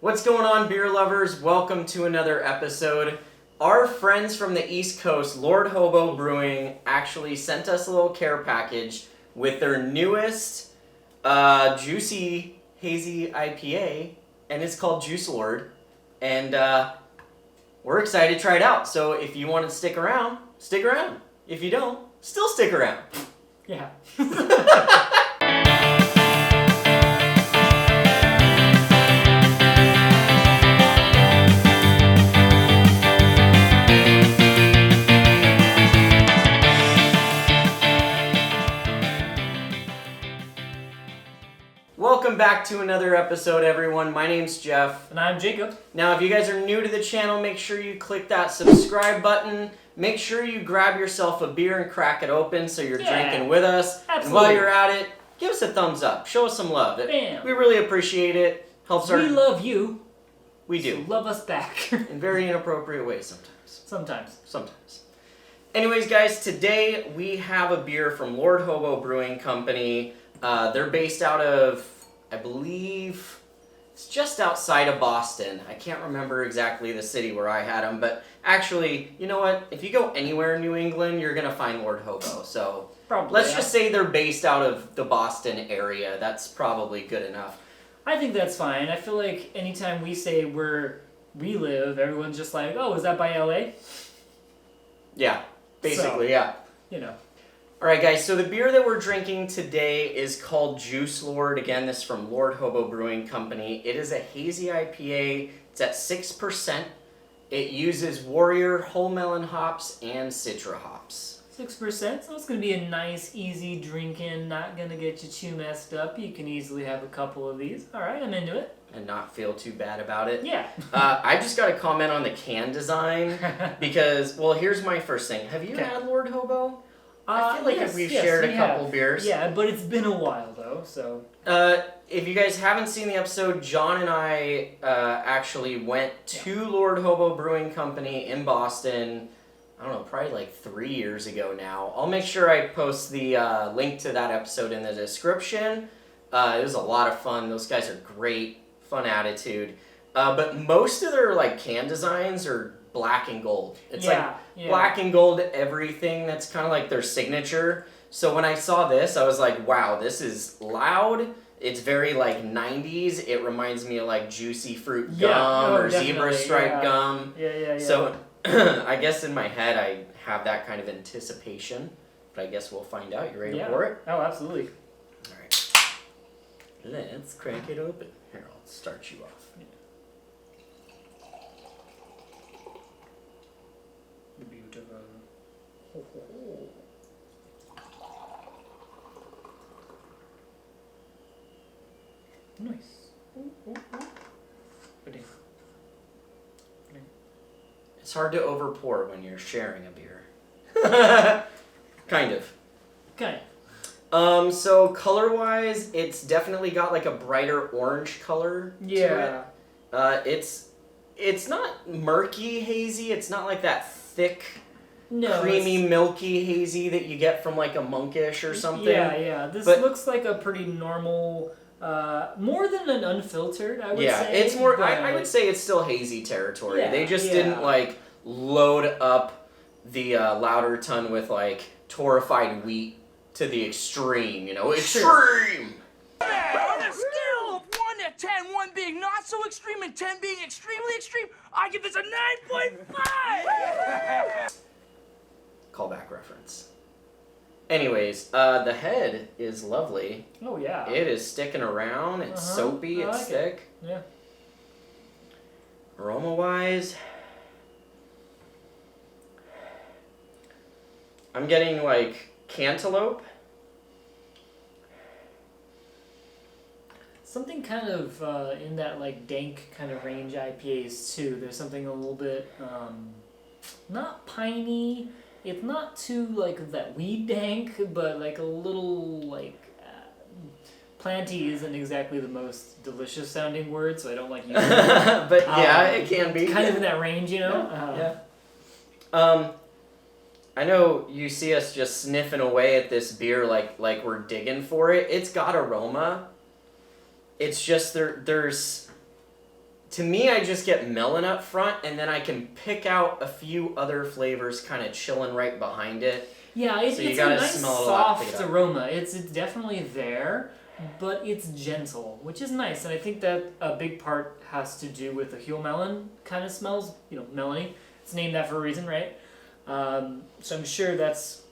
What's going on, beer lovers? Welcome to another episode. Our friends from the East Coast, Lord Hobo Brewing, actually sent us a little care package with their newest juicy Hazy IPA, and it's called Juice Lord. And we're excited to try it out. So if you want to stick around, stick around. If you don't, still stick around. Yeah. Welcome back to another episode, everyone. My name's Jeff. And I'm Jacob. Now, if you guys are new to the channel, make sure you click that subscribe button. Make sure you grab yourself a beer and crack it open so you're drinking with us. Absolutely. And while you're at it, give us a thumbs up. Show us some love. Bam. We really appreciate it. Helps our... We love you. We do. So love us back. In very inappropriate ways sometimes. Sometimes. Anyways, guys, today we have a beer from Lord Hobo Brewing Company. They're based out of, I believe, it's just outside of Boston. I can't remember exactly the city where I had them, but actually, you know what? If you go anywhere in New England, you're going to find Lord Hobo. So Probably, let's just say they're based out of the Boston area. That's probably good enough. I think that's fine. I feel like anytime we say where we live, everyone's just like, oh, is that by LA? Yeah, basically, So, yeah. You know. Alright guys, so the beer that we're drinking today is called Juice Lord. Again, this is from Lord Hobo Brewing Company. It is a hazy IPA. It's at 6%. It uses Warrior, Huell Melon Hops, and Citra hops. 6%, so it's going to be a nice, easy drinking, not going to get you too messed up. You can easily have a couple of these. Alright, I'm into it. And not feel too bad about it. Yeah. I just got to comment on the can design because, well, here's my first thing. Have you had Lord Hobo? I feel like we've shared a couple beers. Yeah, but it's been a while though, so. If you guys haven't seen the episode, John and I actually went to Lord Hobo Brewing Company in Boston. I don't know, probably like 3 years ago now. I'll make sure I post the link to that episode in the description. It was a lot of fun. Those guys are great, fun attitude. But most of their like can designs are black and gold. It's black and gold everything. That's kind of like their signature. So when I saw this, I was like, wow, this is loud. It's very like 90s. It reminds me of like Juicy Fruit gum or Zebra Stripe gum. Yeah. So I guess in my head I have that kind of anticipation. But I guess we'll find out. You ready for it? Oh, absolutely. All right. Let's crank it open. Here, I'll start you off. Beautiful. Nice. It's hard to overpour when you're sharing a beer. Kind of. Okay. So color-wise, it's definitely got like a brighter orange color to it. It's not murky hazy. It's not like that thick, creamy, milky hazy that you get from like a monkish or something. Yeah. This looks like a pretty normal, more than an unfiltered, I would say. Yeah, it's more, I would say it's still hazy territory. Yeah, they just didn't like load up the louder ton with like torrefied wheat to the extreme, you know? Extreme! On a scale of 1 to 10, 1 being not so extreme and 10 being extremely extreme, I give this a 9.5! Callback reference. Anyways, the head is lovely. Oh, yeah. It is sticking around. It's soapy. It's thick. Yeah. Aroma-wise, I'm getting like cantaloupe. Something kind of in that like dank kind of range IPAs too. There's something a little bit not piney. It's not too like that weed dank, but like a little like planty isn't exactly the most delicious sounding word, so I don't like using it. But yeah, it can be. Kind of in that range, you know? I know you see us just sniffing away at this beer like we're digging for it. It's got aroma. It's just there's To me, I just get melon up front, and then I can pick out a few other flavors kind of chilling right behind it. Yeah, So you it's gotta a nice smell it a lot to pick soft it up. aroma. It's definitely there, but it's gentle, which is nice. And I think that a big part has to do with the Huell Melon kind of smells. You know, melony. It's named that for a reason, right? So I'm sure that's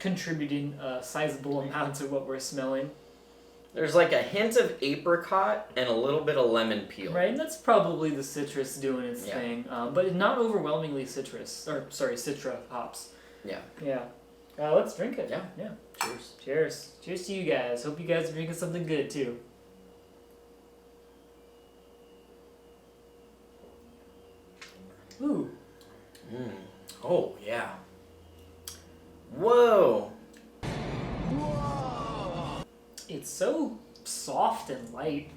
contributing a sizable amount to what we're smelling. There's like a hint of apricot and a little bit of lemon peel. Right, and that's probably the citrus doing its Yeah. thing, but not overwhelmingly citrus. Or, sorry, Citra hops. Yeah. Yeah. Let's drink it. Yeah. Yeah. Cheers. Cheers. Cheers to you guys. Hope you guys are drinking something good, too. Ooh. Oh, yeah. Whoa. It's so soft and light.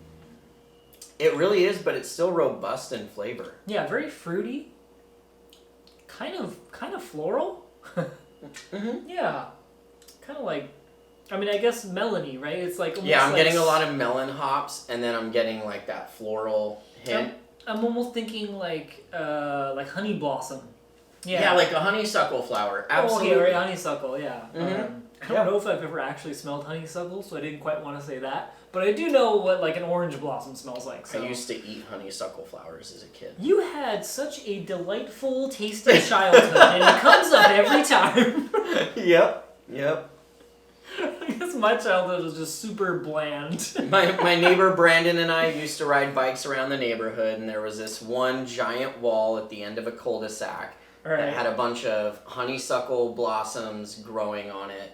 It really is, but it's still robust in flavor. Yeah, very fruity. Kind of floral. Mm-hmm. Yeah. Kind of like, I mean, I guess melony, right? It's like almost Yeah, I'm like getting a lot of melon hops, and then I'm getting like that floral hint. I'm almost thinking like honey blossom. Yeah, like a honeysuckle flower. Absolutely. Oh, okay, right, honeysuckle, yeah. Mhm. I don't know if I've ever actually smelled honeysuckle, so I didn't quite want to say that. But I do know what like an orange blossom smells like. So. I used to eat honeysuckle flowers as a kid. You had such a delightful, tasty childhood, and it comes up every time. Yep. I guess my childhood was just super bland. My neighbor Brandon and I used to ride bikes around the neighborhood, and there was this one giant wall at the end of a cul-de-sac that had a bunch of honeysuckle blossoms growing on it,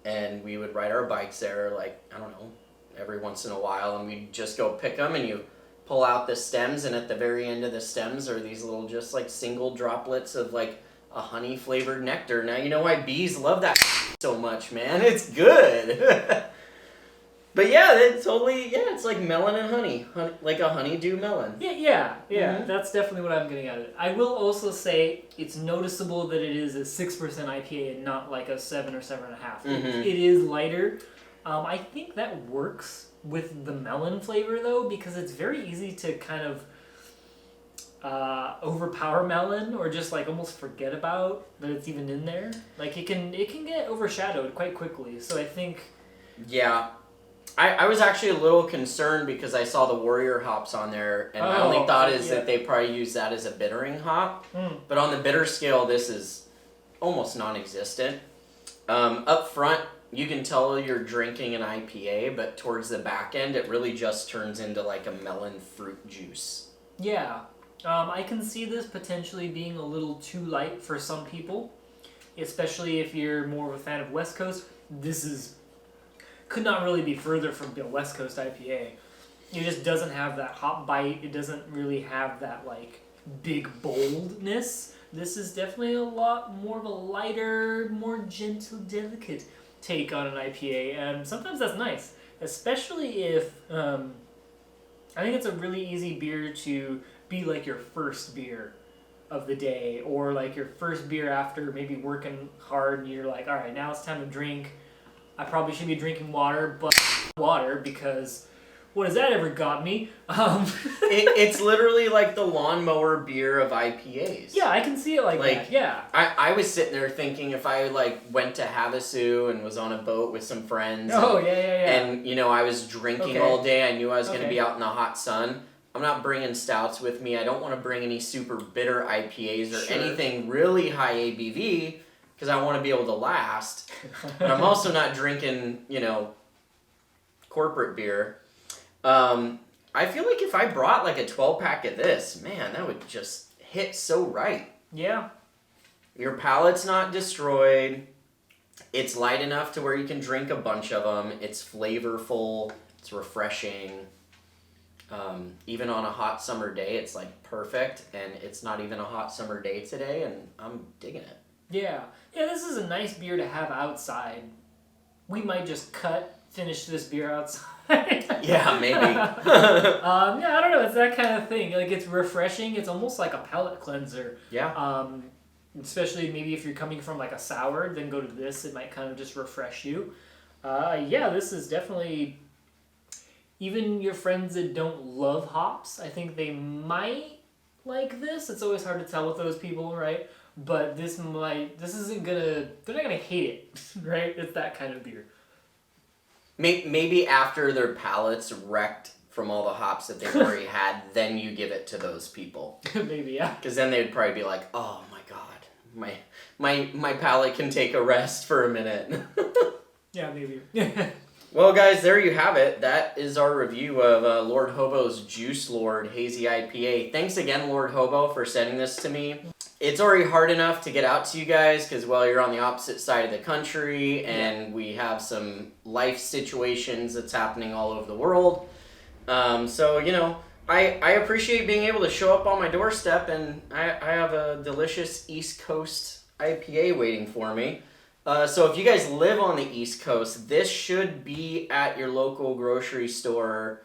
and we would ride our bikes there, like, I don't know, every once in a while, and we'd just go pick them, and you pull out the stems, and at the very end of the stems are these little just like single droplets of like a honey flavored nectar. Now you know why bees love that so much, man. It's good. But yeah, it's like melon and honey, like a honeydew melon. Yeah. Mhm. That's definitely what I'm getting at it. I will also say it's noticeable that it is a 6% IPA and not like a 7 or 7.5. Mhm. It is lighter. I think that works with the melon flavor though, because it's very easy to kind of overpower melon or just like almost forget about that it's even in there. Like it can get overshadowed quite quickly. So I think Yeah. I was actually a little concerned because I saw the Warrior hops on there, and my only thought is that they probably use that as a bittering hop. But on the bitter scale, this is almost non-existent. Up front, you can tell you're drinking an IPA, but towards the back end, it really just turns into like a melon fruit juice. yeah. I can see this potentially being a little too light for some people, especially if you're more of a fan of West Coast. This could not really be further from a West Coast IPA. It just doesn't have that hop bite. It doesn't really have that like big boldness. This is definitely a lot more of a lighter, more gentle, delicate take on an IPA, and sometimes that's nice, especially if I think it's a really easy beer to be like your first beer of the day, or like your first beer after maybe working hard and you're like, all right, now it's time to drink. I probably should be drinking water, but water, because what has that ever got me? It's literally like the lawnmower beer of IPAs. Yeah, I can see it like that, yeah. I was sitting there thinking if I like went to Havasu and was on a boat with some friends. Oh, and, yeah. And, you know, I was drinking all day. I knew I was going to be out in the hot sun. I'm not bringing stouts with me. I don't want to bring any super bitter IPAs or anything really high ABV because I want to be able to last. But I'm also not drinking, you know, corporate beer. I feel like if I brought like a 12-pack of this, man, that would just hit so right. Yeah. Your palate's not destroyed. It's light enough to where you can drink a bunch of them. It's flavorful. It's refreshing. Even on a hot summer day, it's like perfect. And it's not even a hot summer day today, and I'm digging it. Yeah, this is a nice beer to have outside. We might just finish this beer outside. Yeah, maybe. I don't know, it's that kind of thing. Like, it's refreshing, it's almost like a palate cleanser. Yeah. Especially maybe if you're coming from like a sour, then go to this, it might kind of just refresh you. This is definitely, even your friends that don't love hops, I think they might like this. It's always hard to tell with those people, right? But they're not gonna hate it, right? It's that kind of beer. Maybe after their palates wrecked from all the hops that they've already had, then you give it to those people. Maybe, yeah. Because then they'd probably be like, oh my god, my palate can take a rest for a minute. Yeah, maybe. Well, guys, there you have it. That is our review of Lord Hobo's Juice Lord Hazy IPA. Thanks again, Lord Hobo, for sending this to me. It's already hard enough to get out to you guys because, well, you're on the opposite side of the country and we have some life situations that's happening all over the world. So, you know, I appreciate being able to show up on my doorstep and I have a delicious East Coast IPA waiting for me. So if you guys live on the East Coast, this should be at your local grocery store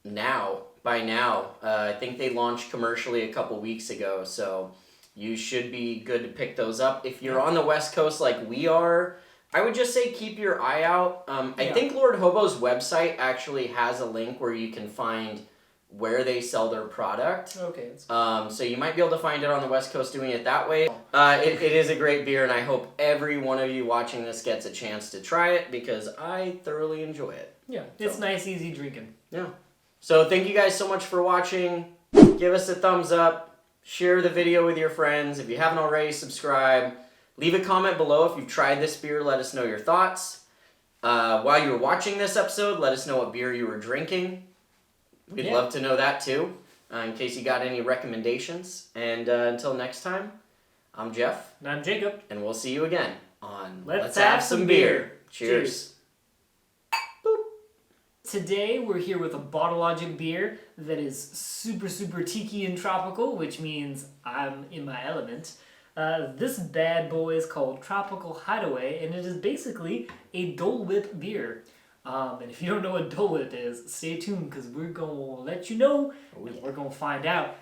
by now. I think they launched commercially a couple weeks ago, so you should be good to pick those up. If you're on the West Coast like we are, I would just say keep your eye out. I think Lord Hobo's website actually has a link where you can find where they sell their product. Okay. So you might be able to find it on the West Coast doing it that way. It is a great beer, and I hope every one of you watching this gets a chance to try it because I thoroughly enjoy it. Yeah, it's nice, easy drinking. Yeah. So thank you guys so much for watching. Give us a thumbs up. Share the video with your friends. If you haven't already, subscribe. Leave a comment below if you've tried this beer. Let us know your thoughts. While you were watching this episode, let us know what beer you were drinking. We'd love to know that too, in case you got any recommendations. And until next time, I'm Jeff. And I'm Jacob. And we'll see you again on Let's Have Some Beer. Cheers. Today we're here with a Bottle Logic beer that is super, super tiki and tropical, which means I'm in my element. This bad boy is called Tropical Hideaway, and it is basically a Dole Whip beer. And if you don't know what Dole Whip is, stay tuned because we're going to let you know, and we're going to find out